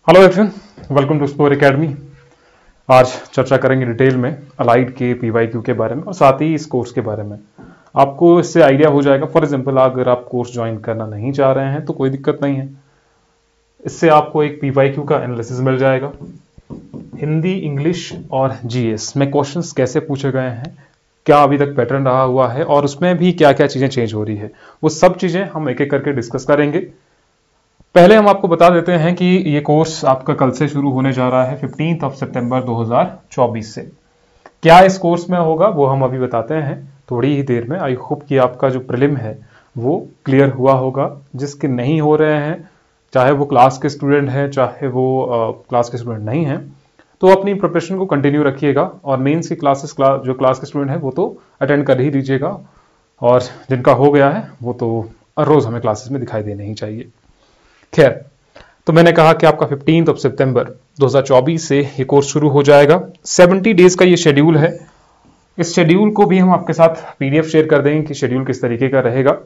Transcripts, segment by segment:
Hello everyone, welcome to explore academy. आज चर्चा करेंगे डिटेल में अलाइड के पीवाईक्यू के बारे में और साथ ही इस कोर्स के बारे में। आपको इससे आइडिया हो जाएगा। फॉर एग्जांपल, अगर आप कोर्स ज्वाइन करना नहीं चाह रहे हैं तो कोई दिक्कत नहीं है, इससे आपको एक पीवाईक्यू का एनालिसिस मिल जाएगा। हिंदी, इंग्लिश और जीएस में क्वेश्चंस कैसे पूछे गए हैं, क्या अभी तक पैटर्न रहा हुआ है और उसमें भी क्या क्या चीजें चेंज हो रही है, वो सब चीजें हम एक एक करके डिस्कस करेंगे। पहले हम आपको बता देते हैं कि ये कोर्स आपका कल से शुरू होने जा रहा है 15 सितंबर 2024 से। क्या इस कोर्स में होगा वो हम अभी बताते हैं थोड़ी ही देर में। आई होप कि आपका जो प्रीलिम है वो क्लियर हुआ होगा। जिसके नहीं हो रहे हैं, चाहे वो क्लास के स्टूडेंट हैं चाहे वो क्लास के स्टूडेंट नहीं हैं, तो अपनी प्रिपरेशन को कंटिन्यू रखिएगा और मेंस की क्लासेस जो क्लास के स्टूडेंट हैं वो तो अटेंड कर ही लीजिएगा, और जिनका हो गया है वो तो रोज हमें क्लासेस में दिखाई देने ही चाहिए। खैर, तो मैंने कहा कि आपका 15 सितंबर 2024 से ये कोर्स शुरू हो जाएगा। 70 डेज का ये शेड्यूल है। इस शेड्यूल को भी हम आपके साथ पीडीएफ शेयर कर देंगे कि शेड्यूल किस तरीके का रहेगा,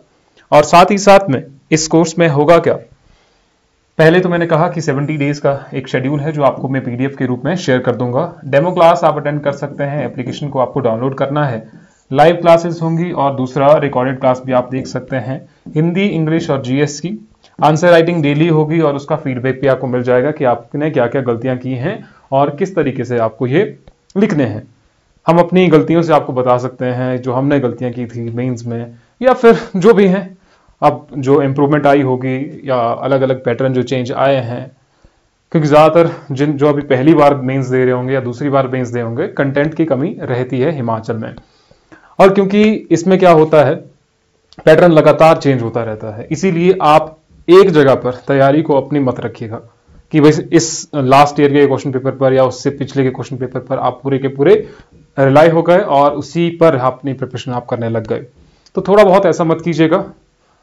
और साथ ही साथ में इस कोर्स में होगा क्या। पहले तो मैंने कहा कि 70 डेज का एक शेड्यूल है जो आपको मैं पीडीएफ के रूप में शेयर कर दूंगा। डेमो क्लास आप अटेंड कर सकते हैं, एप्लीकेशन को आपको डाउनलोड करना है। लाइव क्लासेस होंगी और दूसरा रिकॉर्डेड क्लास भी आप देख सकते हैं। हिंदी, इंग्लिश और जीएस की आंसर राइटिंग डेली होगी और उसका फीडबैक भी आपको मिल जाएगा कि आपने क्या क्या गलतियां की हैं और किस तरीके से आपको ये लिखने हैं। हम अपनी गलतियों से आपको बता सकते हैं जो हमने गलतियां की थी मेंस में, या फिर जो भी हैं अब जो इम्प्रूवमेंट आई होगी या अलग अलग पैटर्न जो चेंज आए हैं। क्योंकि ज्यादातर जो अभी पहली बार मेंस दे रहे होंगे या दूसरी बार मेंस दे होंगे, कंटेंट की कमी रहती है हिमाचल में। और क्योंकि इसमें क्या होता है, पैटर्न लगातार चेंज होता रहता है, इसीलिए आप एक जगह पर तैयारी को अपनी मत रखिएगा कि भाई इस लास्ट ईयर के क्वेश्चन पेपर पर या उससे पिछले के क्वेश्चन पेपर पर आप पूरे के पूरे रिलाई हो गए और उसी पर अपनी प्रिपरेशन आप करने लग गए। तो थोड़ा बहुत ऐसा मत कीजिएगा।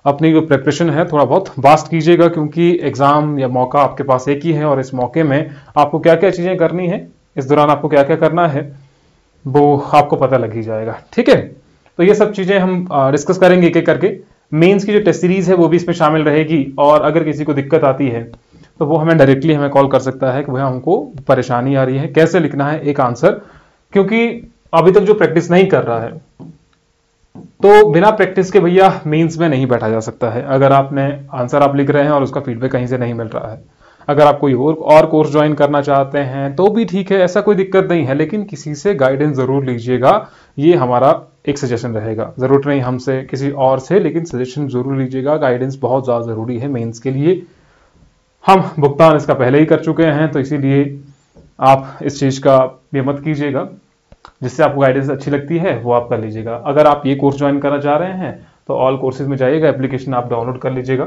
अपनी जो प्रिपरेशन है थोड़ा बहुत वास्ट कीजिएगा, क्योंकि एग्जाम या मौका आपके पास एक ही है और इस मौके में आपको क्या क्या चीजें करनी है, इस दौरान आपको क्या क्या करना है वो आपको पता लग ही जाएगा। ठीक है, तो ये सब चीजें हम डिस्कस करेंगे एक एक करके। मेंस की जो टेस्ट सीरीज है वो भी इसमें शामिल रहेगी, और अगर किसी को दिक्कत आती है तो वो हमें डायरेक्टली कॉल कर सकता है कि भैया हमको परेशानी आ रही है, कैसे लिखना है एक आंसर। क्योंकि अभी तक जो प्रैक्टिस नहीं कर रहा है तो बिना प्रैक्टिस के भैया मेंस में नहीं बैठा जा सकता है। अगर आपने आंसर आप लिख रहे हैं और उसका फीडबैक कहीं से नहीं मिल रहा है, अगर आप कोई और कोर्स ज्वाइन करना चाहते हैं तो भी ठीक है, ऐसा कोई दिक्कत नहीं है, लेकिन किसी से गाइडेंस जरूर लीजिएगा। ये हमारा एक सजेशन रहेगा, जरूरत नहीं हमसे किसी और से, लेकिन सजेशन जरूर लीजिएगा। गाइडेंस बहुत ज्यादा जरूरी है मेंस के लिए। हम भुगतान इसका पहले ही कर चुके हैं, तो इसीलिए आप इस चीज का ये मत कीजिएगा। जिससे आपको गाइडेंस अच्छी लगती है वो आप कर लीजिएगा। अगर आप ये कोर्स ज्वाइन करना चाह रहे हैं तो ऑल कोर्सेज में जाइएगा, एप्लीकेशन आप डाउनलोड कर लीजिएगा।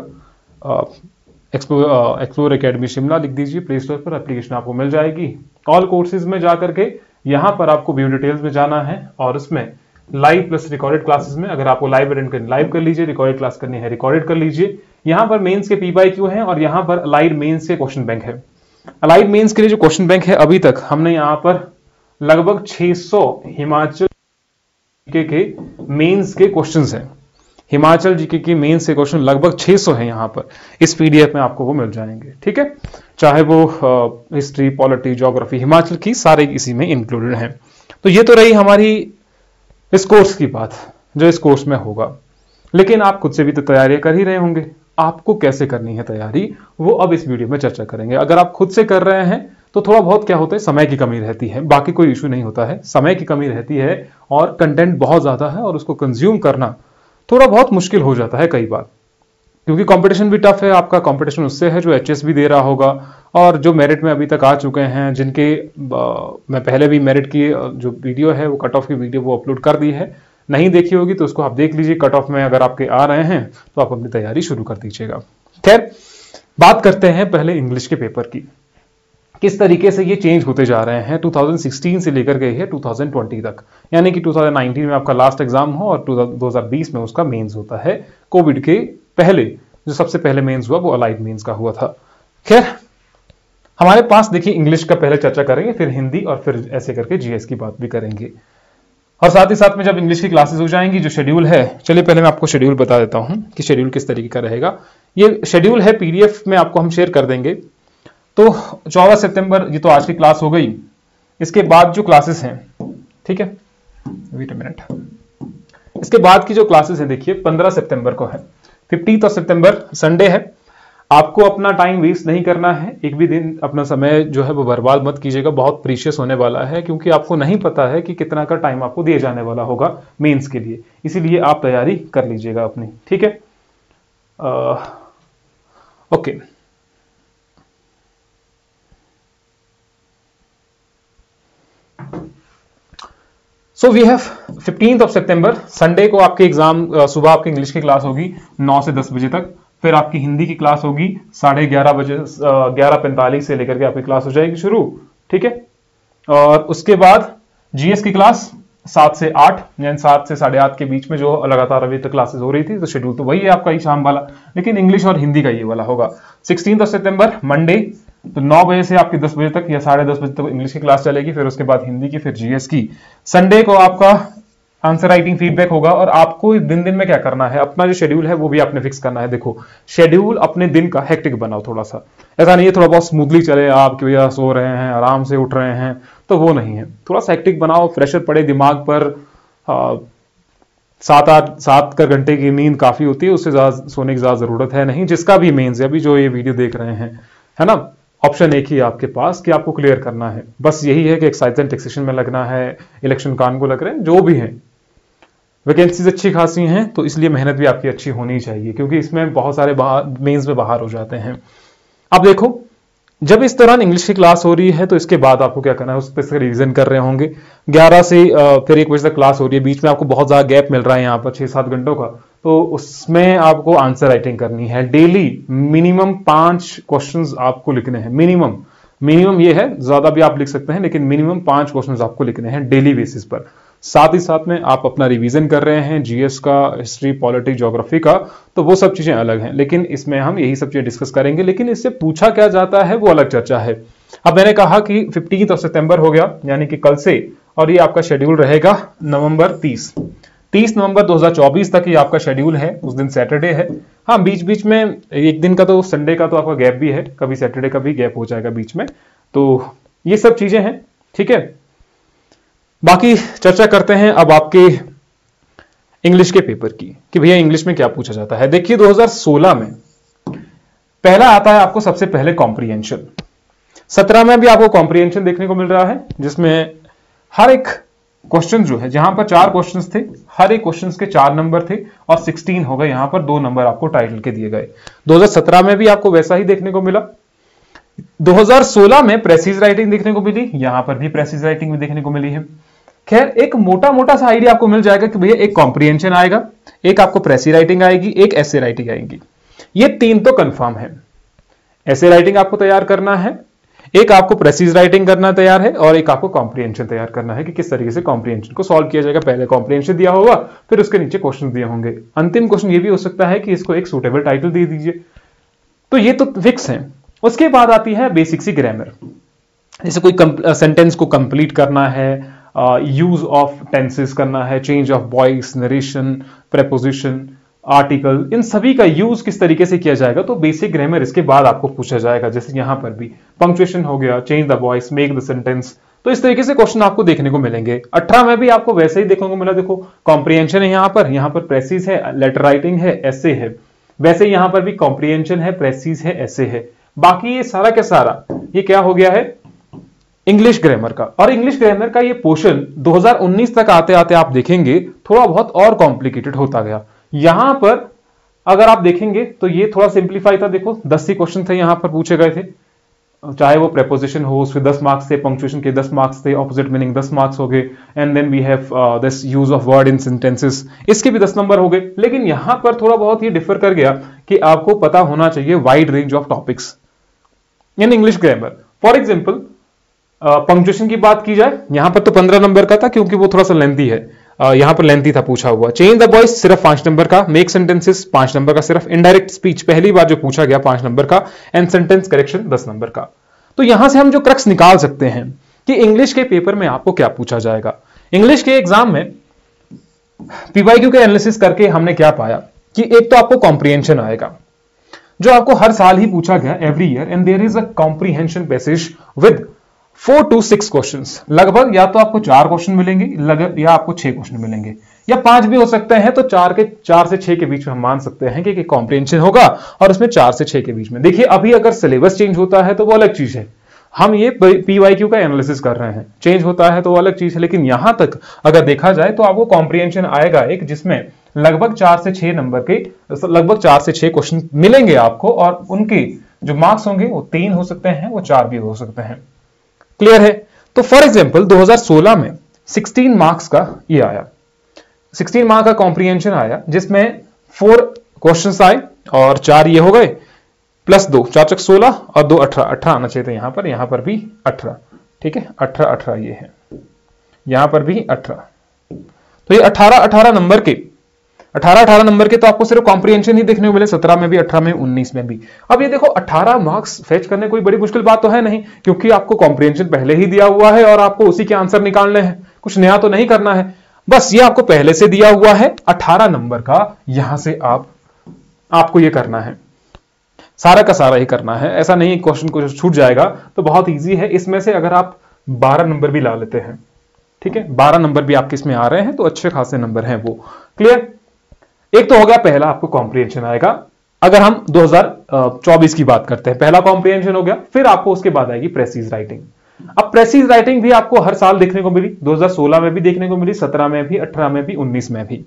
एक्सप्लोर एकेडमी शिमला लिख दीजिए प्ले स्टोर पर, एप्लीकेशन आपको मिल जाएगी। ऑल कोर्सेज में जाकर के यहाँ पर आपको व्यू डिटेल्स में जाना है और उसमें लाइव प्लस रिकॉर्डेड क्लासेस में, अगर आपको लाइव अटेंड करनी लाइव कर लीजिए, रिकॉर्डेड क्लास करनी है रिकॉर्डेड कर लीजिए। यहाँ पर मेंस के पीवाईक्यू है और यहाँ पर अलाइड मेंस के क्वेश्चन बैंक है। अलाइड मेंस के लिए जो क्वेश्चन बैंक है, अभी तक हमने यहाँ पर लगभग 600 हिमाचल जीके के मेंस के क्वेश्चंस हैं। हिमाचल जीके के मेंस के क्वेश्चन लगभग 600 हैं। यहाँ पर इस पीडीएफ में आपको वो मिल जाएंगे। ठीक है, चाहे वो हिस्ट्री, पॉलिटी, ज्योग्राफी, हिमाचल की सारे इसी में इंक्लूडेड हैं। तो ये तो रही हमारी इस कोर्स की बात जो इस कोर्स में होगा। लेकिन आप खुद से भी तो तैयारियां कर ही रहे होंगे। आपको कैसे करनी है तैयारी वो अब इस वीडियो में चर्चा करेंगे। अगर आप खुद से कर रहे हैं तो थोड़ा बहुत क्या होता है, समय की कमी रहती है, बाकी कोई इशू नहीं होता है। समय की कमी रहती है और कंटेंट बहुत ज्यादा है और उसको कंज्यूम करना थोड़ा बहुत मुश्किल हो जाता है कई बार, क्योंकि कंपटीशन भी टफ है। आपका कंपटीशन उससे है जो एचएस भी दे रहा होगा और जो मेरिट में अभी तक आ चुके हैं, जिनके मैं पहले भी मेरिट की जो वीडियो है वो कट ऑफ की वीडियो वो अपलोड कर दी है। नहीं देखी होगी तो उसको आप देख लीजिए। कट ऑफ में अगर आपके आ रहे हैं तो आप अपनी तैयारी शुरू कर दीजिएगा। खैर, बात करते हैं पहले इंग्लिश के पेपर की। किस तरीके से ये चेंज होते जा रहे हैं 2016 से लेकर गए हैं 2020 तक, यानी कि 2019 में आपका लास्ट एग्जाम हो और 2020 में उसका मेंस होता है। कोविड के पहले जो सबसे पहले मेंस हुआ वो अलाइड मेंस का हुआ था। खैर, हमारे पास देखिए इंग्लिश का पहले चर्चा करेंगे, फिर हिंदी और फिर ऐसे करके जीएस की बात भी करेंगे। और साथ ही साथ में जब इंग्लिश की क्लासेस हो जाएंगी, जो शेड्यूल है, चलिए पहले मैं आपको शेड्यूल बता देता हूं कि शेड्यूल किस तरीके का रहेगा। ये शेड्यूल है, पीडीएफ में आपको हम शेयर कर देंगे। तो 14 सितंबर ये तो आज की क्लास हो गई। इसके बाद जो क्लासेस हैं, ठीक है, वेट अ मिनट, इसके बाद की जो क्लासेस है देखिए 15 सितंबर को है, 15 सितंबर संडे है। आपको अपना टाइम वेस्ट नहीं करना है, एक भी दिन अपना समय जो है वो बर्बाद मत कीजिएगा, बहुत प्रीशियस होने वाला है, क्योंकि आपको नहीं पता है कि कितना का टाइम आपको दिया जाने वाला होगा मेंस के लिए, इसीलिए आप तैयारी कर लीजिएगा अपनी, ठीक है। ओके, सो वी हैव 15 सितंबर संडे को आपके एग्जाम, सुबह आपकी इंग्लिश की क्लास होगी 9 से 10 बजे तक, फिर आपकी हिंदी की क्लास होगी 11:30 बजे, 11:45 से लेकर के आपकी क्लास हो जाएगी शुरू, ठीक है। और उसके बाद जीएस की क्लास 7 से 8 यानी 7 से 8:30 के बीच में जो लगातार अभी तक क्लासेस हो रही थी, तो शेड्यूल तो वही है आपका ही शाम वाला, लेकिन इंग्लिश और हिंदी का ये वाला होगा। 16 सितंबर मंडे, तो 9 बजे से आपकी 10 बजे तक या 10:30 बजे तक इंग्लिश की क्लास चलेगी, फिर उसके बाद हिंदी की, फिर जीएस की। संडे को आपका आंसर राइटिंग फीडबैक होगा, और आपको दिन दिन में क्या करना है, अपना जो शेड्यूल है वो भी आपने फिक्स करना है। देखो, शेड्यूल अपने दिन का हेक्टिक बनाओ थोड़ा सा, ऐसा नहीं है थोड़ा बहुत स्मूथली चले आप कि भैया सो रहे हैं आराम से उठ रहे हैं, तो वो नहीं है, थोड़ा सा हेक्टिक बनाओ, प्रेशर पड़े दिमाग पर। 7 घंटे की नींद काफी होती है, उससे ज्यादा सोने की ज्यादा जरूरत है नहीं। जिसका भी मेंस है, अभी जो ये वीडियो देख रहे हैं, है ना, ऑप्शन एक ही है आपके पास कि आपको क्लियर करना है, बस यही है कि एक्साइज एंड टैक्सेशन में लगना है, इलेक्शन कान को लग रहे हैं, जो भी है, वैकेंसीज अच्छी खासी हैं, तो इसलिए मेहनत भी आपकी अच्छी होनी चाहिए, क्योंकि इसमें बहुत सारे मेंस में बाहर हो जाते हैं। अब देखो, जब इस दौरान इंग्लिश की क्लास हो रही है, तो इसके बाद आपको क्या करना है, उस पर रिवीजन कर रहे होंगे। 11 से फिर 1 बजे तक क्लास हो रही है, बीच में आपको बहुत ज्यादा गैप मिल रहा है यहाँ पर 6-7 घंटों का, तो उसमें आपको आंसर राइटिंग करनी है। डेली मिनिमम 5 क्वेश्चंस आपको लिखने हैं, मिनिमम ये है, ज्यादा भी आप लिख सकते हैं, लेकिन मिनिमम 5 क्वेश्चंस आपको लिखने हैं डेली बेसिस पर। साथ ही साथ में आप अपना रिवीजन कर रहे हैं जीएस का, हिस्ट्री, पॉलिटिक्स, ज्योग्राफी का, तो वो सब चीजें अलग हैं, लेकिन इसमें हम यही सब चीजें डिस्कस करेंगे, लेकिन इससे पूछा क्या जाता है वो अलग चर्चा है। अब मैंने कहा कि 15 सितंबर हो गया, यानी कि कल से, और ये आपका शेड्यूल रहेगा नवंबर 30 नवंबर 2024 तक ये आपका शेड्यूल है। उस दिन सैटरडे है, हाँ बीच बीच में एक दिन का, तो संडे का तो आपका गैप भी है, कभी सैटरडे का भी गैप हो जाएगा बीच में, तो ये सब चीजें हैं, ठीक है। बाकी चर्चा करते हैं अब आपके इंग्लिश के पेपर की, कि भैया इंग्लिश में क्या पूछा जाता है। देखिए 2016 में पहला आता है आपको सबसे पहले कॉम्प्रिहेंशन, 17 में भी आपको कॉम्प्रिहेंशन देखने को मिल रहा है, जिसमें हर एक क्वेश्चन जो है, जहां पर 4 क्वेश्चंस थे, हर एक क्वेश्चन के 4 नंबर थे, और 16 हो गए, यहां पर 2 नंबर आपको टाइटल के दिए गए। 2017 में भी आपको वैसा ही देखने को मिला। 2016 में प्रेसिज राइटिंग देखने को मिली, यहां पर भी प्रेसिज राइटिंग भी देखने को मिली है। खैर, एक मोटा मोटा सा आइडिया आपको मिल जाएगा कि भैया एक कॉम्प्रिहेंशन आएगा, एक आपको प्रेसी राइटिंग आएगी, एक एसे राइटिंग आएगी, ये 3 तो कंफर्म है। एसे राइटिंग आपको तैयार करना है, एक आपको प्रेसिज राइटिंग करना तैयार है, और एक आपको कॉम्प्रिहेंशन तैयार करना है कि किस तरीके से कॉम्प्रिहेंशन को सॉल्व किया जाएगा। पहले कॉम्प्रिहेंशन दिया होगा, फिर उसके नीचे क्वेश्चन दिए होंगे। अंतिम क्वेश्चन ये भी हो सकता है कि इसको एक सूटेबल टाइटल दे दीजिए, तो ये तो फिक्स है। उसके बाद आती है बेसिक सी ग्रामर, जैसे कोई सेंटेंस को कंप्लीट करना है, यूज ऑफ टेंसेस करना है, change of voice, narration, preposition, article, इन सभी का यूज किस तरीके से किया जाएगा, तो बेसिक ग्रामर इसके बाद आपको पूछा जाएगा। जैसे यहां पर भी पंक्चुएशन हो गया, change the voice, make the sentence, तो इस तरीके से क्वेश्चन आपको देखने को मिलेंगे। 18 में भी आपको वैसे ही देखने को मिला। देखो, कॉम्प्रिहेंशन है यहां पर प्रेसिज है, लेटर राइटिंग है, एसे है, वैसे यहां पर भी कॉम्प्रिहेंशन है, प्रेसिज है, एसे है। बाकी ये सारा का सारा ये क्या हो गया है, इंग्लिश ग्रामर का। और इंग्लिश ग्रामर का ये पोर्शन 2019 तक आते आते आप देखेंगे थोड़ा बहुत और कॉम्प्लिकेटेड होता गया। यहां पर अगर आप देखेंगे तो ये थोड़ा सिंप्लीफाई था। देखो 10 ही क्वेश्चन थे यहां पर पूछे गए थे, चाहे वो प्रेपोजिशन हो उसके 10 मार्क्स थे, पंक्चुएशन के 10 मार्क्स थे, ऑपोजिट मीनिंग 10 मार्क्स हो गए, and then we have this use of word in sentences, इसके भी 10 नंबर हो गए। लेकिन यहां पर थोड़ा बहुत ये डिफर कर गया कि आपको पता होना चाहिए wide range of topics in English grammar. For example punctuation की बात की जाए, यहां पर तो 15 नंबर का था क्योंकि वो थोड़ा सा लेंथी है, यहां पर लेंथी था पूछा हुआ। चेंज द वॉइस सिर्फ 5 नंबर का, मेक सेंटेंसेस 5 नंबर का सिर्फ, इनडायरेक्ट स्पीच पहली बार जो पूछा गया 5 नंबर का, एंड सेंटेंस करेक्शन 10 नंबर का। तो यहां से हम जो क्रक्स निकाल सकते हैं कि इंग्लिश के पेपर में आपको क्या पूछा जाएगा। इंग्लिश के एग्जाम में पीवाईक्यू के एनालिसिस करके हमने क्या पाया कि एक तो आपको कॉम्प्रिहेंशन आएगा, जो आपको हर साल ही पूछा गया every year, and there is a comprehension passage with 4 to 6 questions. लगभग या तो आपको 4 क्वेश्चन मिलेंगे, या आपको 6 क्वेश्चन मिलेंगे, या 5 भी हो सकते हैं। तो 4 से 6 के बीच में हम मान सकते हैं कि कॉम्प्रीहेंशन होगा, और उसमें 4 से 6 के बीच में। देखिए अभी अगर सिलेबस चेंज होता है तो वो अलग चीज है, हम ये पीवाईक्यू का एनालिसिस कर रहे हैं, चेंज होता है तो वो अलग चीज है। लेकिन यहां तक अगर देखा जाए तो आपको कॉम्प्रीहेंशन आएगा एक, जिसमें लगभग 4 से 6 नंबर के, लगभग 4 से 6 क्वेश्चन मिलेंगे आपको, और उनके जो मार्क्स होंगे वो 3 हो सकते हैं, वो 4 भी हो सकते हैं। क्लियर है? तो फॉर एग्जाम्पल 2016 में 16 मार्क्स का ये आया, 16 मार्क्स का कॉम्प्रीहेंशन आया, जिसमें 4 क्वेश्चंस आए और 4 ये हो गए, प्लस 2, 4 चक 16 और 2 18, 18 आना चाहिए था यहां पर भी 18। ठीक है, 18 18 ये है, यहां पर भी 18। तो ये 18 18 नंबर के, 18 18 नंबर के तो आपको सिर्फ कॉम्प्रीहेंशन ही देखने को मिले, 17 में भी, 18 में, 19 में भी। अब ये देखो 18 मार्क्स फेच करने कोई बड़ी मुश्किल बात तो है नहीं, क्योंकि आपको कॉम्प्रीहेंशन पहले ही दिया हुआ है और आपको उसी के आंसर निकालने हैं, कुछ नया तो नहीं करना है। बस ये आपको पहले से दिया हुआ है 18 नंबर का, यहां से आपको ये करना है, सारा का सारा ही करना है। ऐसा नहीं क्वेश्चन को छूट जाएगा, तो बहुत ईजी है। इसमें से अगर आप 12 नंबर भी ला लेते हैं, ठीक है, 12 नंबर भी आपके इसमें आ रहे हैं, तो अच्छे खासे नंबर हैं वो। क्लियर? एक तो हो गया पहला, आपको कॉम्प्रीहेंशन आएगा। अगर हम 2024 की बात करते हैं, पहला कॉम्प्रीहेंशन हो गया, फिर आपको उसके बाद आएगी प्रेसीज राइटिंग। अब प्रेसीज राइटिंग भी आपको हर साल देखने को मिली, 2016 में भी देखने को मिली, 17 में भी, 18 में भी, 19 में भी।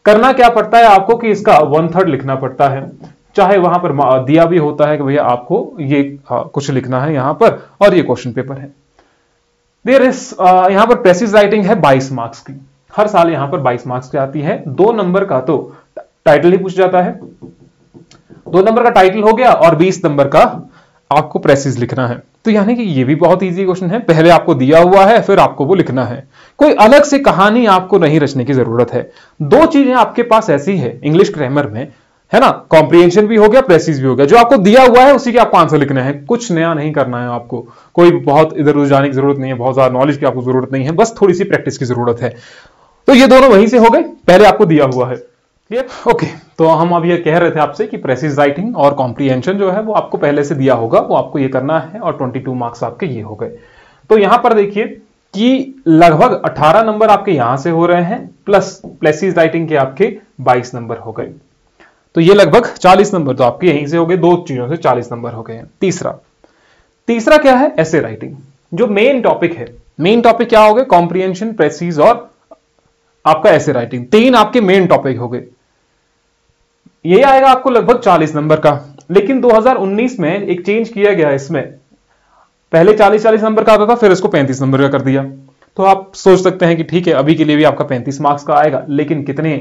करना क्या पड़ता है आपको कि इसका 1/3 लिखना पड़ता है, चाहे वहां पर दिया भी होता है कि भैया आपको ये कुछ लिखना है यहां पर, और ये क्वेश्चन पेपर है। देयर इज यहां पर प्रेसीज राइटिंग है 22 मार्क्स की, हर साल यहां पर 22 मार्क्स की आती है। 2 नंबर का तो टाइटल ही पूछ जाता है, 2 नंबर का टाइटल हो गया, और 20 नंबर का आपको प्रेसीज लिखना है। तो यानी कि ये भी बहुत इजी क्वेश्चन है, पहले आपको दिया हुआ है, फिर आपको वो लिखना है, कोई अलग से कहानी आपको नहीं रचने की जरूरत है। 2 चीजें आपके पास ऐसी है इंग्लिश ग्रामर में, है ना, कॉम्प्रीहेंशन भी हो गया, प्रेसीज भी हो गया। जो आपको दिया हुआ है उसी के आपको आंसर लिखना है, कुछ नया नहीं करना है आपको, कोई बहुत इधर उधर जाने की जरूरत नहीं है, बहुत ज्यादा नॉलेज की आपको जरूरत नहीं है, बस थोड़ी सी प्रैक्टिस की जरूरत है। तो ये दोनों वहीं से हो गए, पहले आपको दिया हुआ है। क्लियर? ओके, तो हम अब ये कह रहे थे आपसे कि प्रेसीज राइटिंग और कॉम्प्रीहेंशन जो है वो आपको पहले से दिया होगा, वो आपको ये करना है, और 22 मार्क्स आपके ये हो गए। तो यहां पर देखिए कि लगभग 18 नंबर आपके यहां से हो रहे हैं, प्लस प्रेसीज राइटिंग के आपके 22 नंबर हो गए, तो ये लगभग 40 नंबर तो आपके यहीं से हो गए, 2 चीजों से 40 नंबर हो गए हैं। तीसरा क्या है? ऐसे राइटिंग, जो मेन टॉपिक है। मेन टॉपिक क्या हो गए? कॉम्प्रीहेंशन, प्रेसीज और आपका ऐसे राइटिंग, 3 आपके मेन टॉपिक हो गए। ये आएगा आपको लगभग 40 नंबर का। लेकिन 2019 में एक चेंज किया गया, इसमें पहले 40 नंबर का आता था, फिर इसको 35 नंबर का कर दिया। तो आप सोच सकते हैं कि ठीक है, अभी के लिए भी आपका 35 मार्क्स का आएगा, लेकिन कितने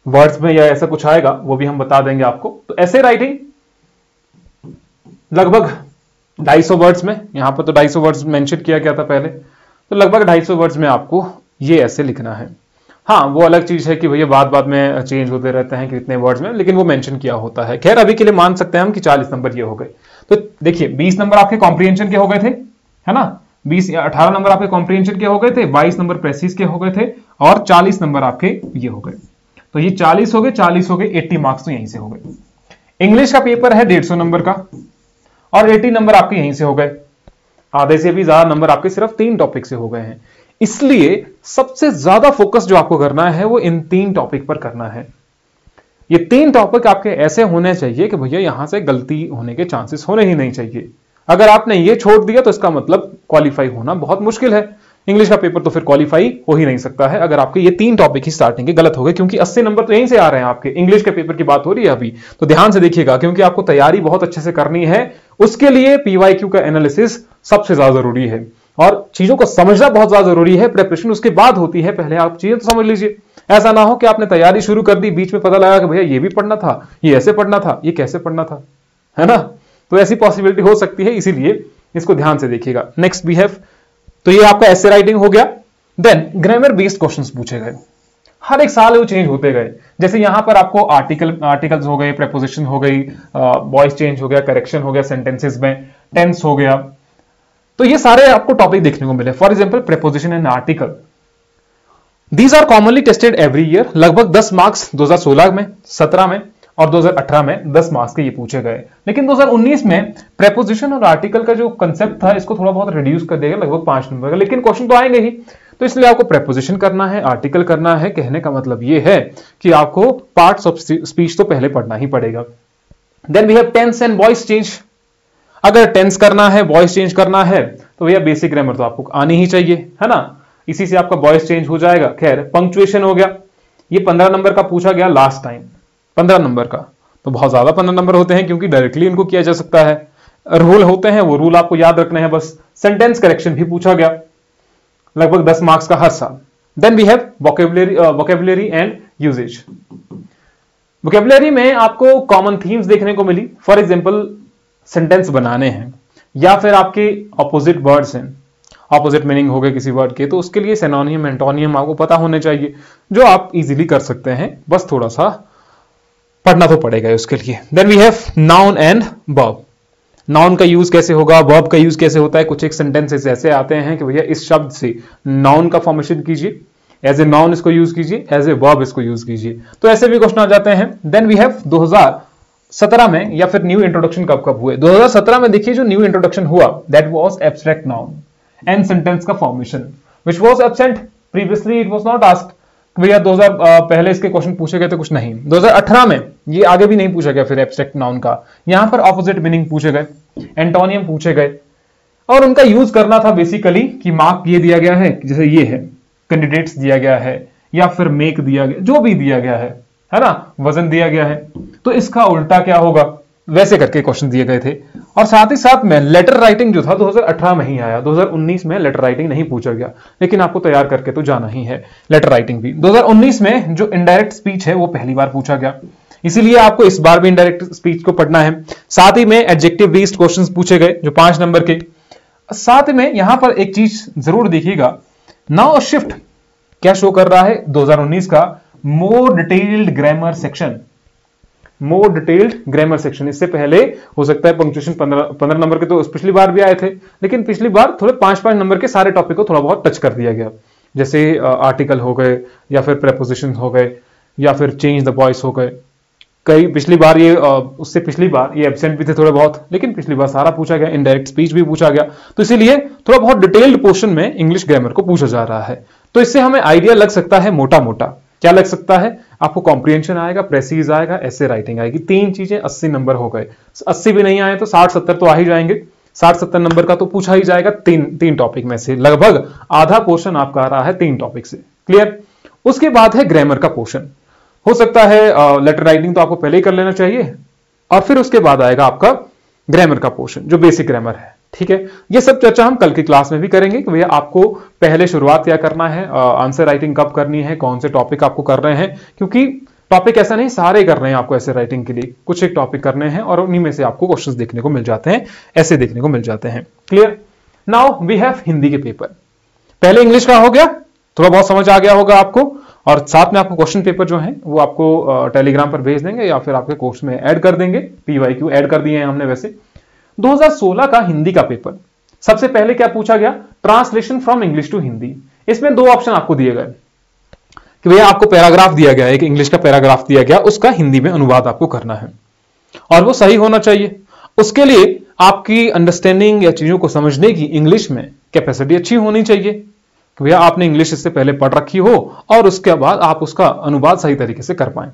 वर्ड्स में या ऐसा कुछ आएगा वो भी हम बता देंगे आपको। तो ऐसे राइटिंग लगभग 250 वर्ड्स में, यहां पर तो 250 वर्ड्स मेंशन किया गया था पहले, तो लगभग 250 वर्ड्स में आपको ये ऐसे लिखना है। हाँ, वो अलग चीज है कि भैया बाद में चेंज होते रहते हैं कि कितने वर्ड्स में, लेकिन वो मेंशन किया होता है। खैर अभी के लिए मान सकते हैं हम कि 40 नंबर ये हो गए। तो देखिए 20 नंबर आपके कॉम्प्रीहेंशन के हो गए थे, है ना, 18 नंबर आपके कॉम्प्रीहेंशन के हो गए थे, 22 नंबर प्रेसीज के हो गए थे, और 40 नंबर आपके ये हो गए। तो ये 40 हो गए, 40 हो गए, 80 मार्क्स तो यहीं से हो गए। इंग्लिश का पेपर है 150 नंबर का, और 80 नंबर आपके यहीं से हो गए। आधे से भी ज्यादा नंबर आपके सिर्फ 3 टॉपिक से हो गए हैं। इसलिए सबसे ज्यादा फोकस जो आपको करना है वो इन 3 टॉपिक पर करना है। ये 3 टॉपिक आपके ऐसे होने चाहिए कि भैया यहां से गलती होने के चांसेस होने ही नहीं चाहिए। अगर आपने ये छोड़ दिया तो इसका मतलब क्वालिफाई होना बहुत मुश्किल है। इंग्लिश का पेपर तो फिर क्वालिफाई हो ही नहीं सकता है अगर आपके ये 3 टॉपिक ही स्टार्टिंग के गलत हो गए, क्योंकि 80 नंबर तो यहीं से आ रहे हैं आपके। इंग्लिश के पेपर की बात हो रही है अभी, तो ध्यान से देखिएगा, क्योंकि आपको तैयारी बहुत अच्छे से करनी है। उसके लिए पीवाईक्यू का एनालिसिस सबसे ज्यादा जरूरी है, और चीजों को समझना बहुत ज्यादा जरूरी है। प्रिपरेशन उसके बाद होती है, पहले आप चीजें तो समझ लीजिए। ऐसा ना हो कि आपने तैयारी शुरू कर दी, बीच में पता लगा कि भैया ये भी पढ़ना था, ये ऐसे पढ़ना था, ये कैसे पढ़ना था, है ना। तो ऐसी पॉसिबिलिटी हो सकती है, इसीलिए इसको ध्यान से देखिएगा। नेक्स्ट वी हैव, तो ये आपका ऐसे राइटिंग हो गया। देन ग्रामर बेस्ड क्वेश्चंस पूछे गए, हर एक साल वो चेंज होते गए। जैसे यहां पर आपको आर्टिकल्स हो गए, प्रेपोजिशन हो गई, वॉइस चेंज हो गया, करेक्शन हो गया, सेंटेंसेस में टेंस हो गया, तो ये सारे आपको टॉपिक देखने को मिले। For example preposition and article, these are commonly tested every year. लगभग 10 मार्क्स 2016 में, 17 में, और 2018 में 10 मार्क्स के ये पूछे गए। लेकिन 2019 में प्रेपोजिशन और आर्टिकल का जो कंसेप्ट था इसको थोड़ा बहुत रिड्यूस कर देगा, लगभग 5 नंबर का, लेकिन क्वेश्चन तो आएंगे ही। तो इसलिए आपको प्रेपोजिशन करना है, आर्टिकल करना है। कहने का मतलब ये है कि आपको पार्ट्स ऑफ स्पीच तो पहले पढ़ना ही पड़ेगा। Then we have tense and voice change. अगर टेंस करना है, वॉइस चेंज करना है, तो भैया बेसिक ग्रामर तो आपको आनी ही चाहिए, है ना। इसी से आपका वॉइस चेंज हो जाएगा। खैर, पंक्चुएशन हो गया, ये 15 नंबर का पूछा गया लास्ट टाइम, 15 नंबर का। तो बहुत ज्यादा 15 नंबर होते हैं क्योंकि डायरेक्टली इनको किया जा सकता है। रूल होते हैं, वो रूल आपको याद रखने हैं बस। सेंटेंस करेक्शन भी पूछा गया, लगभग 10 मार्क्स का हर साल। Then we have vocabulary and usages. Vocabulary में आपको कॉमन थीम्स देखने को मिली। फॉर एग्जाम्पल, सेंटेंस बनाने हैं या फिर आपके ऑपोजिट वर्ड्स हैं, ऑपोजिट मीनिंग हो गए किसी वर्ड के, तो उसके लिए सिनोनिम एंटोनियम आपको पता होने चाहिए, जो आप इजीली कर सकते हैं, बस थोड़ा सा पढ़ना तो पड़ेगा उसके लिए। Then we have noun and verb. Noun का यूज कैसे होगा, वर्ब का यूज कैसे होता है। कुछ एक सेंटेंसेस ऐसे आते हैं कि भैया इस शब्द से नाउन का फॉर्मेशन कीजिए, एज ए नाउन इसको यूज कीजिए, एज ए वर्ब इसको यूज कीजिए, तो ऐसे भी क्वेश्चन आ जाते हैं। देन वी हैव 2017 में, या फिर न्यू इंट्रोडक्शन कब हुए, 2017 में देखिए जो न्यू इंट्रोडक्शन हुआ, that was abstract noun and sentence का formation, which was absent previously, it was not asked. भैया 2000 पहले इसके क्वेश्चन पूछे गए थे कुछ नहीं। 2018 में ये आगे भी नहीं पूछा गया फिर एब्स्ट्रैक्ट नाउन का। यहां पर ऑपोजिट मीनिंग पूछे गए, एंटोनियम पूछे गए, और उनका यूज करना था बेसिकली कि मार्क ये दिया गया है, जैसे ये है कैंडिडेट्स दिया गया है, या फिर मेक दिया गया, जो भी दिया गया है ना, वजन दिया गया है, तो इसका उल्टा क्या होगा, वैसे करके क्वेश्चन दिए गए थे। और साथ ही साथ में लेटर राइटिंग जो था 2018 में ही आया, 2019 में लेटर राइटिंग नहीं पूछा गया, लेकिन आपको तैयार करके तो जाना ही है लेटर राइटिंग भी। 2019 में जो इनडायरेक्ट स्पीच है वो पहली बार पूछा गया, इसीलिए आपको इस बार भी इनडायरेक्ट स्पीच को पढ़ना है। साथ ही में एडजेक्टिव बेस्ड क्वेश्चंस पूछे गए जो 5 नंबर के। साथ में यहां पर एक चीज जरूर देखिएगा, नाउ शिफ्ट क्या शो कर रहा है 2019 का, मोर डिटेल्ड ग्रामर सेक्शन, मोर डिटेल्ड ग्रामर सेक्शन। इससे पहले हो सकता है पंक्चुएशन 15 नंबर के तो पिछली बार भी आए थे, लेकिन पिछली बार थोड़े 5-5 नंबर के सारे टॉपिक को थोड़ा बहुत टच कर दिया गया, जैसे आर्टिकल हो गए, या फिर प्रेपोजिशन हो गए, या फिर चेंज द वॉइस हो गए। कई पिछली बार ये उससे पिछली बार ये एब्सेंट भी थे थोड़े बहुत, लेकिन पिछली बार सारा पूछा गया, इनडायरेक्ट स्पीच भी पूछा गया, तो इसीलिए थोड़ा बहुत डिटेल्ड पोर्शन में इंग्लिश ग्रामर को पूछा जा रहा है। तो इससे हमें आइडिया लग सकता है मोटा मोटा, क्या लग सकता है आपको, कॉम्प्रिहेंशन आएगा, प्रेसीज आएगा, ऐसे राइटिंग आएगी, 3 चीजें 80 नंबर हो गए। 80 भी नहीं आए तो 60-70 तो आ ही जाएंगे, 60-70 नंबर का तो पूछा ही जाएगा। तीन टॉपिक में से लगभग आधा पोर्शन आपका आ रहा है 3 टॉपिक से। क्लियर। उसके बाद है ग्रामर का पोर्शन। हो सकता है लेटर राइटिंग तो आपको पहले ही कर लेना चाहिए, और फिर उसके बाद आएगा आपका ग्रामर का पोर्शन जो बेसिक ग्रामर है। ठीक है, ये सब चर्चा हम कल की क्लास में भी करेंगे कि भैया आपको पहले शुरुआत क्या करना है, आंसर राइटिंग कब करनी है, कौन से टॉपिक आपको कर रहे हैं, क्योंकि टॉपिक ऐसा नहीं सारे कर रहे हैं आपको ऐसे राइटिंग के लिए, कुछ एक टॉपिक करने हैं और उन्हीं में से आपको क्वेश्चंस देखने को मिल जाते हैं, ऐसे देखने को मिल जाते हैं। Clear. Now we have Hindi के पेपर। पहले इंग्लिश का हो गया, थोड़ा बहुत समझ आ गया होगा आपको, और साथ में आपको क्वेश्चन पेपर जो है वो आपको टेलीग्राम पर भेज देंगे या फिर आपके कोर्स में ऐड कर देंगे, PYQ ऐड कर दिए हैं हमने। वैसे 2016 का हिंदी का पेपर, सबसे पहले क्या पूछा गया, translation from English to Hindi. इसमें 2 ऑप्शन आपको दिए गए कि भैया आपको पैराग्राफ दिया गया, एक इंग्लिश का पैराग्राफ दिया गया, उसका हिंदी में अनुवाद आपको करना है और वो सही होना चाहिए। उसके लिए आपकी अंडरस्टैंडिंग या चीजों को समझने की इंग्लिश में कैपेसिटी अच्छी होनी चाहिए कि भैया आपने इंग्लिश इससे पहले पढ़ रखी हो और उसके बाद आप उसका अनुवाद सही तरीके से कर पाए।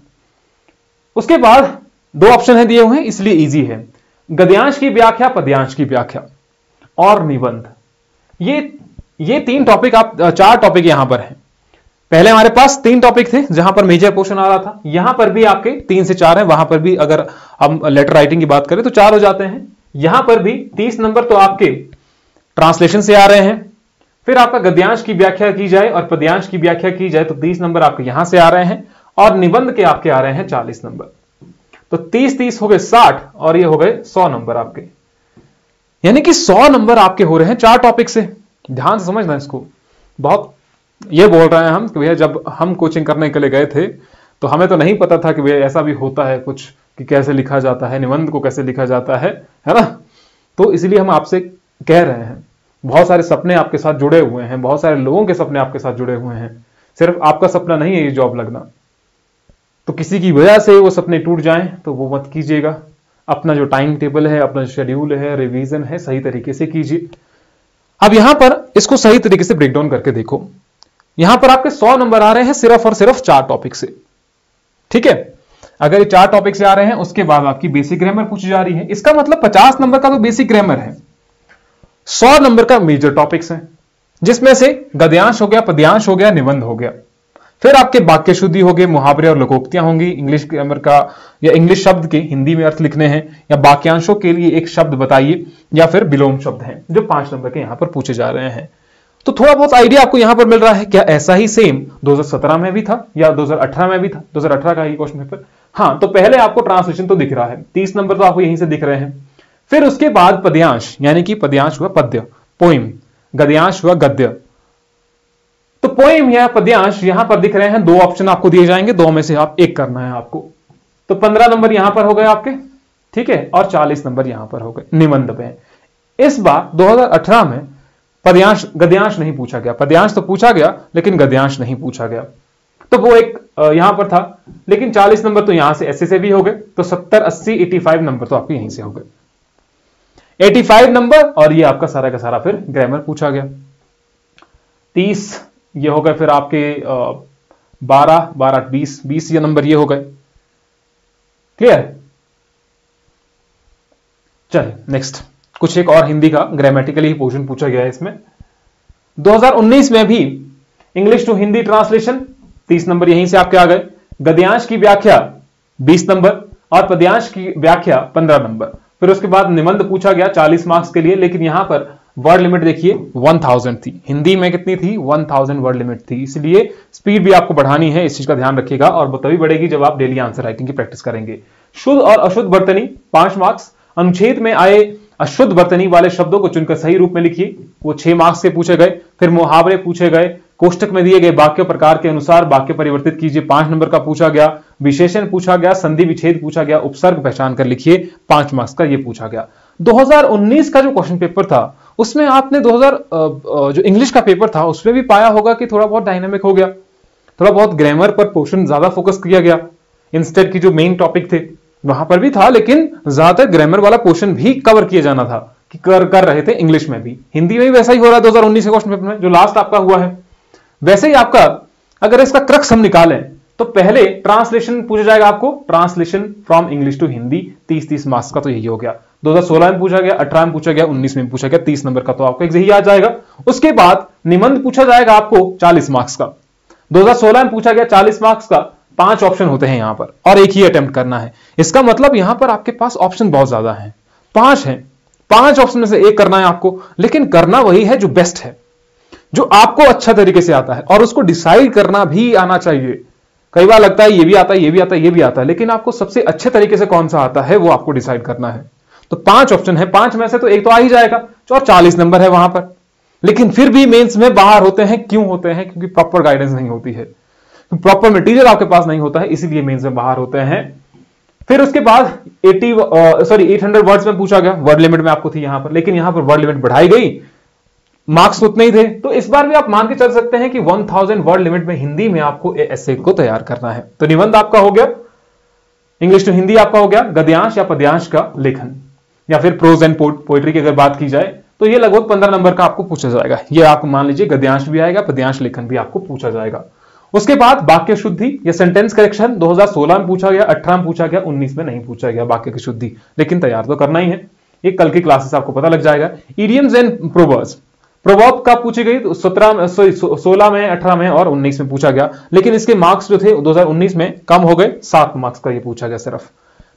उसके बाद 2 ऑप्शन है दिए हुए हैं, इसलिए इजी है, गद्यांश की व्याख्या, पद्यांश की व्याख्या और निबंध। ये 3 टॉपिक, आप 4 टॉपिक यहां पर हैं। पहले हमारे पास 3 टॉपिक थे जहां पर मेजर पोर्शन आ रहा था, यहां पर भी आपके 3 से 4 है, वहां पर भी अगर हम लेटर राइटिंग की बात करें तो 4 हो जाते हैं। यहां पर भी 30 नंबर तो आपके ट्रांसलेशन से आ रहे हैं, फिर आपका गद्यांश की व्याख्या की जाए और पद्यांश की व्याख्या की जाए तो 30 नंबर आपके यहां से आ रहे हैं, और निबंध के आपके आ रहे हैं 40 नंबर। तो 30-30 हो गए 60 और ये हो गए 100 नंबर आपके, यानी कि 100 नंबर आपके हो रहे हैं 4 टॉपिक से। ध्यान से समझना इसको। बहुत ये बोल रहे हैं हम कि भैया जब हम कोचिंग करने के लिए गए थे तो हमें तो नहीं पता था कि भैया ऐसा भी होता है कुछ, कि कैसे लिखा जाता है, निबंध को कैसे लिखा जाता है ना। तो इसलिए हम आपसे कह रहे हैं, बहुत सारे सपने आपके साथ जुड़े हुए हैं, बहुत सारे लोगों के सपने आपके साथ जुड़े हुए हैं, सिर्फ आपका सपना नहीं है ये जॉब लगना। तो किसी की वजह से वो सपने टूट जाएं तो वो मत कीजिएगा। अपना जो टाइम टेबल है, अपना शेड्यूल है, रिवीजन है, सही तरीके से कीजिए। अब यहां पर इसको सही तरीके से ब्रेक डाउन करके देखो। यहां पर आपके 100 नंबर आ रहे हैं सिर्फ और सिर्फ 4 टॉपिक से, ठीक है। अगर ये 4 टॉपिक से आ रहे हैं, उसके बाद आपकी बेसिक ग्रामर पूछी जा रही है, इसका मतलब 50 नंबर का तो बेसिक ग्रामर है, 100 नंबर का मेजर टॉपिक्स है, जिसमें से गद्यांश हो गया, पद्यांश हो गया, निबंध हो गया। फिर आपके वाक्य शुद्धि हो गए, मुहावरे और लोकोक्तियां होंगी, इंग्लिश ग्रामर का या इंग्लिश शब्द के हिंदी में अर्थ लिखने हैं, या वाक्यांशों के लिए एक शब्द बताइए, या फिर विलोम शब्द हैं जो 5 नंबर के यहां पर पूछे जा रहे हैं। तो थोड़ा बहुत आइडिया आपको यहां पर मिल रहा है। क्या ऐसा ही सेम 2017 में भी था या 2018 में भी था? 2018 का ही क्वेश्चन पेपर। हाँ, तो पहले आपको ट्रांसलेशन तो दिख रहा है, 30 नंबर तो आपको यहीं से दिख रहे हैं। फिर उसके बाद पद्यांश, यानी कि पद्यांश हुआ पद्य, पोइम, गद्यांश हुआ गद्य। तो पोइम या पद्यांश यहां पर दिख रहे हैं, 2 ऑप्शन आपको दिए जाएंगे, 2 में से आप एक करना है आपको। तो 15 नंबर यहां पर हो गए आपके, ठीक है, और 40 नंबर यहां पर हो गए निबंध में। इस बार 2018 में पद्यांश गद्यांश नहीं पूछा गया, पद्यांश तो पूछा गया लेकिन गद्यांश नहीं पूछा गया, तो वो एक यहां पर था। लेकिन 40 नंबर तो यहां से ऐसे से भी हो गए, तो 70, 80, 85 नंबर तो आपके यहीं से हो गए। 85 नंबर, और ये आपका सारा का सारा फिर ग्रामर पूछा गया। 30 ये हो गए, फिर आपके 12, 12, 20 ये नंबर ये हो गए। क्लियर? चलिए नेक्स्ट, कुछ एक और हिंदी का ग्रामेटिकली ही पोर्शन पूछा गया है इसमें। 2019 में भी English to Hindi translation 30 number यहीं से आपके आ गए, गद्यांश की व्याख्या 20 नंबर और पद्यांश की व्याख्या 15 नंबर। फिर उसके बाद निबंध पूछा गया 40 मार्क्स के लिए, लेकिन यहां पर वर्ड लिमिट देखिए 1000 थी। हिंदी में कितनी थी? 1000 वर्ड लिमिट थी, इसलिए स्पीड भी आपको बढ़ानी है, इस चीज का ध्यान रखिएगा। और वो तभी बढ़ेगी जब आप डेली आंसर राइटिंग की प्रैक्टिस करेंगे। शुद्ध और अशुद्ध वर्तनी 5 मार्क्स। अनुच्छेद में आए अशुद्ध वर्तनी वाले शब्दों को चुनकर सही रूप में लिखिए, वो 6 मार्क्स के पूछे गए। फिर मुहावरे पूछे गए, कोष्टक में दिए गए वाक्य प्रकार के अनुसार वाक्य परिवर्तित कीजिए, 5 नंबर का पूछा गया। विशेषण पूछा गया, संधि विच्छेद पूछा गया, उपसर्ग पहचान कर लिखिए, 5 मार्क्स का ये पूछा गया। 2019 का जो क्वेश्चन पेपर था उसमें आपने जो इंग्लिश का पेपर था उसमें भी पाया होगा कि थोड़ा बहुत डायनामिक हो गया, थोड़ा बहुत ग्रामर पर पोर्शन ज्यादा फोकस किया गया, इंस्टेड की जो मेन टॉपिक थे वहां पर भी था, लेकिन ज्यादातर ग्रामर वाला पोर्शन भी कवर किया जाना था कि कर रहे थे। इंग्लिश में भी, हिंदी में भी वैसा ही हो रहा है 2019 के क्वेश्चन पेपर में जो लास्ट आपका हुआ है। वैसे ही आपका अगर इसका क्रक्स हम निकालें तो पहले ट्रांसलेशन पूछा जाएगा आपको, translation from English to Hindi 30 marks का तो यही हो गया। 2016 में पूछा गया, 18 में पूछा गया, 19 में पूछा गया, 30 नंबर का तो आपको यही आ जाएगा। उसके बाद निबंध पूछा जाएगा आपको 40 मार्क्स का। 2016 में पूछा गया 40 मार्क्स का, 5 ऑप्शन होते हैं यहां पर और एक ही अटेम्प्ट करना है। इसका मतलब यहां पर आपके पास ऑप्शन बहुत ज्यादा है, 5 हैं, 5 ऑप्शन में से एक करना है आपको, लेकिन करना वही है जो बेस्ट है, जो आपको अच्छा तरीके से आता है, और उसको डिसाइड करना भी आना चाहिए। कई बार लगता है ये भी आता है, ये भी आता है, ये भी आता है, लेकिन आपको सबसे अच्छे तरीके से कौन सा आता है वो आपको डिसाइड करना है। तो 5 ऑप्शन है, 5 में से तो एक तो आ ही जाएगा, और 40 नंबर है वहां पर। लेकिन फिर भी मेंस में बाहर होते हैं, क्यों होते हैं? क्योंकि प्रॉपर गाइडेंस नहीं होती है, प्रॉपर मटेरियल आपके पास नहीं होता है, इसीलिए मेंस में बाहर होते हैं। फिर उसके बाद 800 वर्ड्स में पूछा गया, वर्ड लिमिट में आपको थी यहां पर, लेकिन यहां पर वर्ड लिमिट बढ़ाई गई, मार्क्स उतने ही थे। तो इस बार भी आप मान के चल सकते हैं कि 1000 वर्ड लिमिट में हिंदी में आपको एसे को तैयार करना है। तो निबंध आपका हो गया, इंग्लिश टू हिंदी आपका हो गया, गद्यांश या पद्यांश का लेखन या फिर प्रोज एंड पोइट्री की अगर बात की जाए तो ये लगभग 15 नंबर का आपको पूछा जाएगा। ये आप मान लीजिए गद्यांश भी आएगा, पद्यांश लेखन भी आपको पूछा जाएगा। उसके बाद वाक्य शुद्धि या सेंटेंस करेक्शन 2016 में पूछा गया, 18 में पूछा गया, 19 में नहीं पूछा गया वाक्य की शुद्धि, लेकिन तैयार तो करना ही है। ये कल की क्लासेस आपको पता लग जाएगा। इडियम्स एंड प्रोवर्ब्स, प्रोवर्ब का पूछी गई 16 में, 18 में और 19 में पूछा गया, लेकिन इसके मार्क्स जो थे 2019 में कम हो गए, 7 मार्क्स का ये पूछा गया सिर्फ।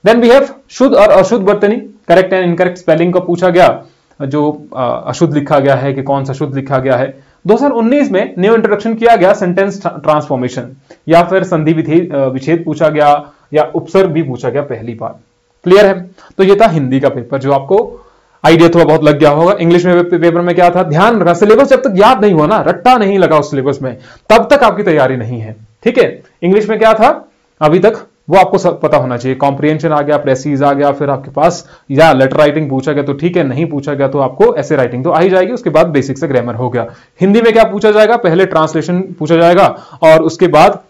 देन वी हैव शुद्ध और अशुद्ध वर्तनी, करेक्ट एंड इनकरेक्ट स्पेलिंग का पूछा गया, जो अशुद्ध लिखा गया है कि कौन सा शुद्ध लिखा गया है। 2019 में न्यू इंट्रोडक्शन किया गया, सेंटेंस ट्रांसफॉर्मेशन या फिर संधि विच्छेद पूछा गया या उपसर्ग भी पूछा गया पहली बार। क्लियर है? तो ये था हिंदी का पेपर, जो आपको आइडिया थोड़ा बहुत लग गया होगा। इंग्लिश में पेपर में क्या था, ध्यान रखना, सिलेबस जब तक याद नहीं हुआ ना, रट्टा नहीं लगा उस सिलेबस में, तब तक आपकी तैयारी नहीं है। ठीक है, इंग्लिश में क्या था अभी तक वो आपको सब पता होना चाहिए। कॉम्प्रिहेंशन आ गया, प्रेसीज आ गया, फिर आपके पास या लेटर राइटिंग पूछा गया तो ठीक है, नहीं पूछा गया तो आपको ऐसे राइटिंग तो आ ही जाएगी। उसके बाद बेसिक से ग्रामर हो गया। हिंदी में क्या पूछा जाएगा, पहले ट्रांसलेशन पूछा जाएगा और उसके बाद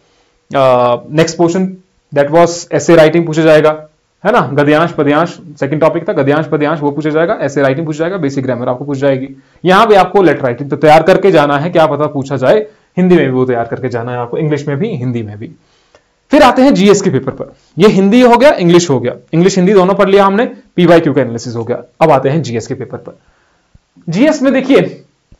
नेक्स्ट पोर्शन दैट वाज ऐसे राइटिंग पूछा जाएगा, है ना, गद्यांश पद्यांश सेकंड टॉपिक था, गद्यांश पद्यांश वो पूछा जाएगा, ऐसे राइटिंग पूछा जाएगा, बेसिक ग्रामर आपको पूछ जाएगी। यहां भी आपको लेटर राइटिंग तो तैयार करके जाना है, क्या पता पूछा जाए हिंदी में भी वो तैयार करके जाना है आपको, इंग्लिश में भी हिंदी में भी। फिर आते हैं जीएस के पेपर पर, ये हिंदी हो गया इंग्लिश हो गया, इंग्लिश हिंदी दोनों पढ़ लिया हमने, पीवाईक्यू का एनालिसिस हो गया। अब आते हैं जीएस के पेपर पर। जीएस में देखिए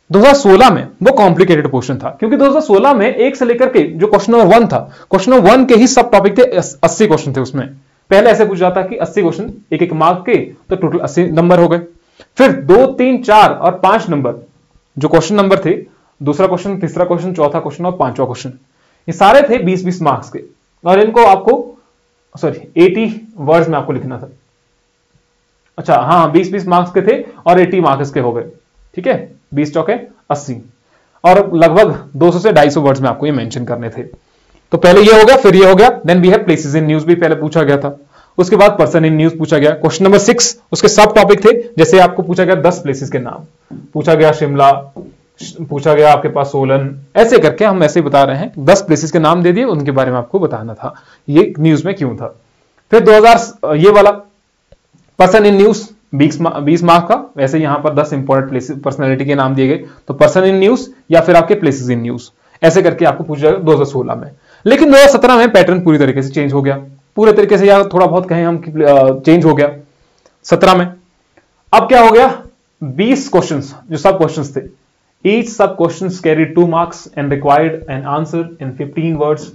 2016 में वो कॉम्प्लिकेटेड क्वेश्चन था, क्योंकि 2016 में एक से लेकर के जो क्वेश्चन नंबर 1 था, क्वेश्चन नंबर 1 के ही सब टॉपिक थे, 80 क्वेश्चन थे उसमें। पहले ऐसे पूछा जाता कि 80 क्वेश्चन एक एक मार्क के, तो टोटल 80 नंबर हो गए। फिर 2, 3, 4 और 5 नंबर जो क्वेश्चन नंबर थे, दूसरा क्वेश्चन, तीसरा क्वेश्चन, चौथा क्वेश्चन और पांचवा क्वेश्चन, ये सारे थे 20-20 मार्क्स के, और इनको आपको 80 वर्ड्स में आपको लिखना था। अच्छा हाँ, 20-20 मार्क्स के थे और 80 मार्क्स के हो गए, ठीक है, 20 चौके 80, और लगभग 200 से 250 वर्ड्स में आपको ये मेंशन करने थे। तो पहले ये हो गया, फिर ये हो गया, then we have places in news भी पहले पूछा गया था, उसके बाद पर्सन इन न्यूज पूछा गया। क्वेश्चन नंबर 6 उसके सब टॉपिक थे, जैसे आपको पूछा गया 10 प्लेसेस के नाम, पूछा गया शिमला, पूछा गया आपके पास सोलन, ऐसे करके हम ऐसे ही बता रहे हैं, 10 प्लेसेस के नाम दे दिए, उनके बारे में आपको बताना था ये न्यूज में क्यों था। फिर 2000 ये वाला पर्सन इन न्यूज 20 मार्क का, वैसे यहां पर 10 इंपॉर्टेंट प्लेसेस पर्सनैलिटी के नाम दिए गए, तो पर्सन इन न्यूज या फिर आपके प्लेसेस इन न्यूज, ऐसे करके आपको पूछा जाएगा 2016 में। लेकिन 2017 में पैटर्न पूरी तरीके से चेंज हो गया, पूरे तरीके से या थोड़ा बहुत कहें हम चेंज हो गया 17 में। अब क्या हो गया, 20 क्वेश्चंस जो सब क्वेश्चंस थे, ईच सब questions carried 2 marks and required an answer in 15 words,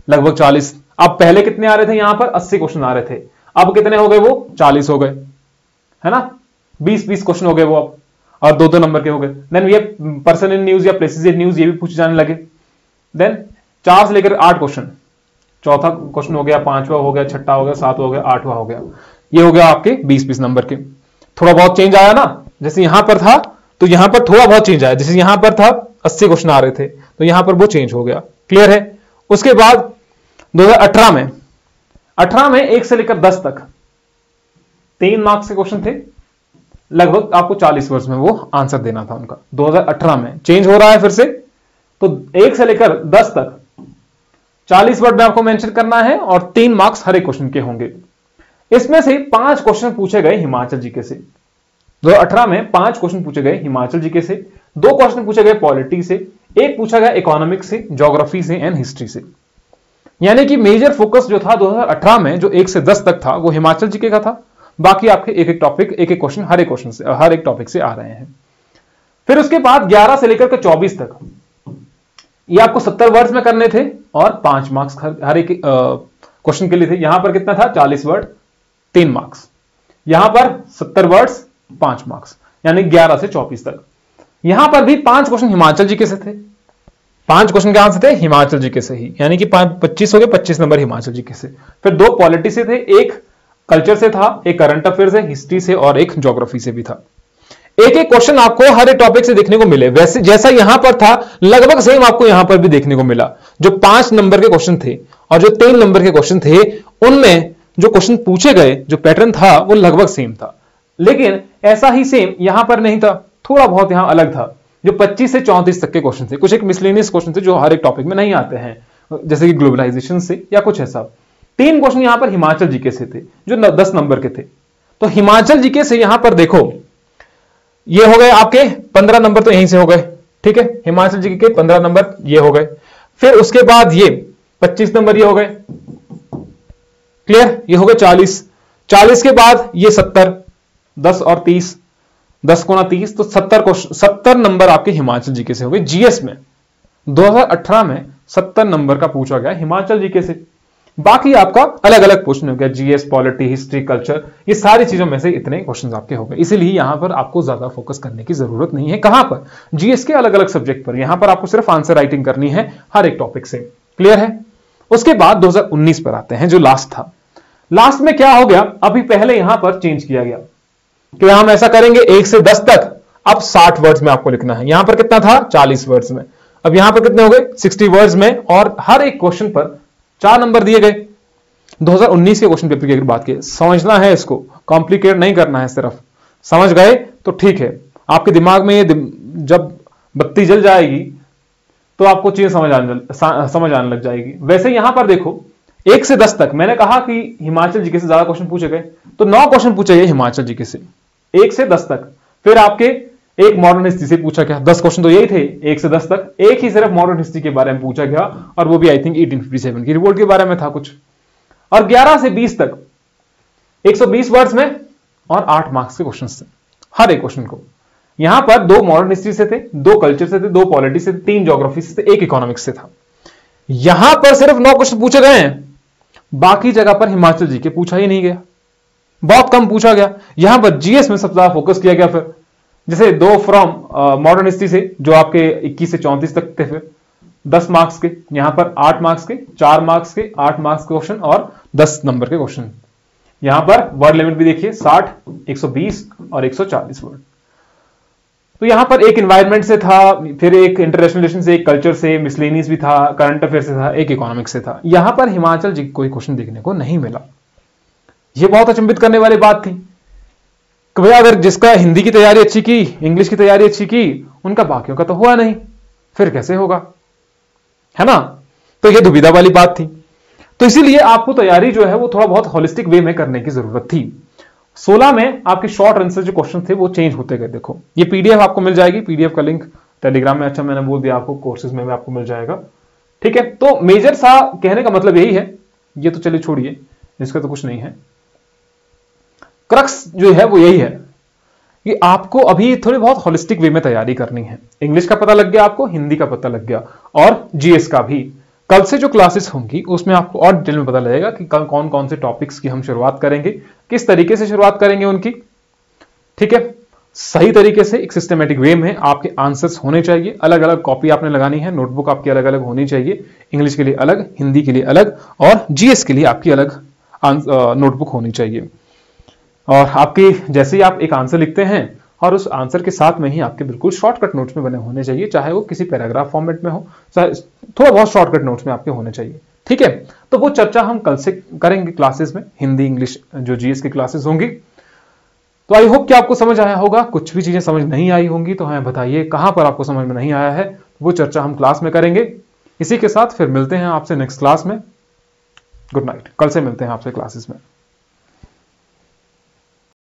लगभग 40। अब पहले कितने आ रहे थे, यहां पर 80 क्वेश्चन आ रहे थे, अब कितने हो गए, वो 40 हो गए, है ना, 20-20 क्वेश्चन हो गए वो अब, और 2-2 नंबर के हो गए। देन ये पर्सन इन न्यूज या प्लेसेस इन न्यूज ये भी पूछे जाने लगे। देन 4 से लेकर 8 क्वेश्चन, चौथा क्वेश्चन हो गया, 5वां हो गया, 6ठा हो गया, 7वां हो गया, 8वां हो गया, ये हो गया आपके 20-20 नंबर के। थोड़ा बहुत चेंज आया ना, जैसे यहां पर था तो यहां पर थोड़ा बहुत चेंज आया, जैसे यहां पर था 80 क्वेश्चन आ रहे थे तो यहां पर वो चेंज हो गया, क्लियर है। उसके बाद 2018 में 1 से लेकर 10 तक 3 मार्क्स के क्वेश्चन थे, लगभग आपको 40 वर्ड्स में वो आंसर देना था उनका। 2018 में चेंज हो रहा है फिर से, तो 1 से लेकर 10 तक 40 वर्ड में आपको मेंशन करना है और 3 मार्क्स हर एक क्वेश्चन के होंगे। इसमें से 5 क्वेश्चन पूछे गए हिमाचल जीके से, 2018 में 5 क्वेश्चन पूछे गए हिमाचल जीके से, 2 क्वेश्चन पूछे गए पॉलिटी से, 1 पूछा गया इकोनॉमिक्स से, ज्योग्राफी से एंड हिस्ट्री से। यानी कि मेजर फोकस जो था 2018 में जो 1 से 10 तक था वो हिमाचल जीके का था, बाकी आपके एक एक टॉपिक, एक एक क्वेश्चन हर एक क्वेश्चन से, हर एक टॉपिक से आ रहे हैं। फिर उसके बाद 11 से लेकर के 24 तक ये आपको 70 वर्ड्स में करने थे और 5 मार्क्स हर एक क्वेश्चन के लिए थे। यहां पर कितना था, 40 वर्ड 3 मार्क्स, यहां पर 70 वर्ड्स 5 मार्क्स, यानी 11 से 24 तक। यहां पर भी 5 क्वेश्चन हिमाचल जीके से थे, 5 क्वेश्चन कहां से थे, हिमाचल जीके से ही, यानी कि 25 हो गए, 25 नंबर हिमाचल जीके से। फिर 2 पॉलिटी से थे, 1 कल्चर से था, 1 करंट अफेयर से, हिस्ट्री से और 1 ज्योग्राफी से भी था। एक एक क्वेश्चन आपको हर एक टॉपिक से देखने को मिले, वैसे जैसा यहां पर था लगभग सेम आपको यहां पर भी देखने को मिला। जो 5 नंबर के क्वेश्चन थे और जो 3 नंबर के क्वेश्चन थे, उनमें जो क्वेश्चन पूछे गए, जो पैटर्न था वो लगभग सेम था। लेकिन ऐसा ही सेम यहां पर नहीं था, थोड़ा बहुत यहां अलग था। जो 25 से 34 तक के क्वेश्चन थे, कुछ एक मिसलेनियस क्वेश्चन थे जो हर एक टॉपिक में नहीं आते हैं, जैसे कि ग्लोबलाइजेशन से या कुछ ऐसा। 3 क्वेश्चन यहां पर हिमाचल जीके से थे जो 10 नंबर के थे। तो हिमाचल जीके से यहां पर देखो, ये हो गए आपके 15 नंबर, तो यहीं से हो गए, ठीक है, हिमाचल जीके के 15 नंबर ये हो गए। फिर उसके बाद ये 25 नंबर ये हो गए, क्लियर, ये हो गए 40। 40 के बाद ये 70, 10 और 30, 10 गुना 30, तो 70 नंबर आपके हिमाचल जीके से हो गए। जीएस में 2018 में 70 नंबर का पूछा गया हिमाचल जीके से। बाकी आपका अलग अलग क्वेश्चन हो गया, जीएस, पॉलिटी, हिस्ट्री, कल्चर, ये सारी चीजों में से इतने क्वेश्चन आपके हो गए। इसीलिए यहां पर आपको ज्यादा फोकस करने की जरूरत नहीं है। कहां पर, जीएस के अलग अलग सब्जेक्ट पर। यहां पर आपको सिर्फ आंसर राइटिंग करनी है हर एक टॉपिक से, क्लियर है। उसके बाद 2019 पर आते हैं जो लास्ट था। लास्ट में क्या हो गया, अभी पहले यहां पर चेंज किया गया कि हम ऐसा करेंगे 1 से 10 तक अब 60 वर्ड्स में आपको लिखना है। यहां पर कितना था, 40 वर्ड्स में, अब यहां पर कितने हो गए, 60 वर्ड्स में, और हर एक क्वेश्चन पर 4 नंबर दिए गए। 2019 के क्वेश्चन पेपर की अगर बात की, समझना है इसको, कॉम्प्लिकेट नहीं करना है, सिर्फ समझ गए तो ठीक है। आपके दिमाग में ये जब बत्ती जल जाएगी तो आपको चीज समझ आने लग जाएगी। वैसे यहां पर देखो 1 से 10 तक मैंने कहा कि हिमाचल जीके से ज्यादा क्वेश्चन पूछे गए, तो 9 क्वेश्चन पूछे गए हिमाचल जीके से 1 से 10 तक। फिर आपके एक मॉडर्न हिस्ट्री से पूछा गया, 10 क्वेश्चन तो यही थे 1 से 10 तक। एक ही सिर्फ मॉडर्न हिस्ट्री के बारे में पूछा गया, और वो भी आई थिंक 1857 की रिवोल्ट के बारे में था कुछ। और 11 से 20 तक 120 वर्ड्स में और 8 मार्क्स के क्वेश्चन थे हर एक क्वेश्चन को। यहां पर 2 मॉडर्न हिस्ट्री से थे, 2 कल्चर से थे, 2 पॉलिटी से थे, 3 ज्योग्राफी से थे, 1 इकोनॉमिक्स से था। यहां पर सिर्फ 9 क्वेश्चन पूछे गए हैं, बाकी जगह पर हिमाचल जी के पूछा ही नहीं गया, बहुत कम पूछा गया। यहां पर जीएस में सबसे ज्यादा फोकस किया गया। फिर जैसे 2 फ्रॉम मॉडर्न हिस्ट्री से जो आपके 21 से 34 तक थे, फिर 10 मार्क्स के, यहां पर 8 मार्क्स के, 4 मार्क्स के, 8 मार्क्स के क्वेश्चन और 10 नंबर के क्वेश्चन। यहां पर वर्ड लिमिट भी देखिए 60, 120 और 140 वर्ड। तो यहां पर एक एनवायरनमेंट से था, फिर एक इंटरनेशनल रिलेशन से, एक कल्चर से, मिसलेनियस भी था, करंट अफेयर से था, एक इकोनॉमिक्स से था। यहां पर हिमाचल जी कोई क्वेश्चन देखने को नहीं मिला। यह बहुत अचंभित करने वाली बात थी कि भैया अगर जिसका हिंदी की तैयारी अच्छी की, इंग्लिश की तैयारी अच्छी की, उनका बाकियों का तो हुआ नहीं, फिर कैसे होगा, है ना। तो यह दुविधा वाली बात थी। तो इसीलिए आपको तैयारी जो है वो थोड़ा बहुत होलिस्टिक वे में करने की जरूरत थी। 16 में आपके शॉर्ट आंसर जो क्वेश्चन थे वो चेंज होते गए। देखो ये पीडीएफ आपको मिल जाएगी, पीडीएफ का लिंक टेलीग्राम में, अच्छा मैंने बोल दिया आपको, कोर्सेज में भी आपको मिल जाएगा, ठीक है। तो मेजर सा कहने का मतलब यही है, ये तो चलिए छोड़िए, इसका तो कुछ नहीं है। क्रक्स जो है वो यही है कि आपको अभी थोड़ी बहुत होलिस्टिक वे में तैयारी करनी है। इंग्लिश का पता लग गया आपको, हिंदी का पता लग गया, और जीएस का भी। कल से जो क्लासेस होंगी उसमें आपको और डिटेल में पता लगेगा कि कल कौन कौन से टॉपिक्स की हम शुरुआत करेंगे, किस तरीके से शुरुआत करेंगे उनकी, ठीक है। सही तरीके से एक सिस्टमेटिक वे में आपके आंसर्स होने चाहिए। अलग अलग कॉपी आपने लगानी है, नोटबुक आपकी अलग अलग होनी चाहिए, इंग्लिश के लिए अलग, हिंदी के लिए अलग, और जीएस के लिए आपकी अलग नोटबुक होनी चाहिए। और आपकी जैसे ही आप एक आंसर लिखते हैं और उस आंसर के साथ में ही आपके बिल्कुल शॉर्टकट नोट्स में बने होने चाहिए, चाहे वो किसी पैराग्राफ फॉर्मेट में हो, चाहे थोड़ा बहुत शॉर्टकट नोट्स में आपके होने चाहिए, ठीक है। तो वो चर्चा हम कल से करेंगे क्लासेस में, हिंदी इंग्लिश जो जीएस की क्लासेस होंगी। तो आई होप कि आपको समझ आया होगा। कुछ भी चीजें समझ नहीं आई होंगी तो हमें बताइए कहां पर आपको समझ में नहीं आया है, वो चर्चा हम क्लास में करेंगे। इसी के साथ फिर मिलते हैं आपसे नेक्स्ट क्लास में। गुड नाइट, कल से मिलते हैं आपसे क्लासेस में।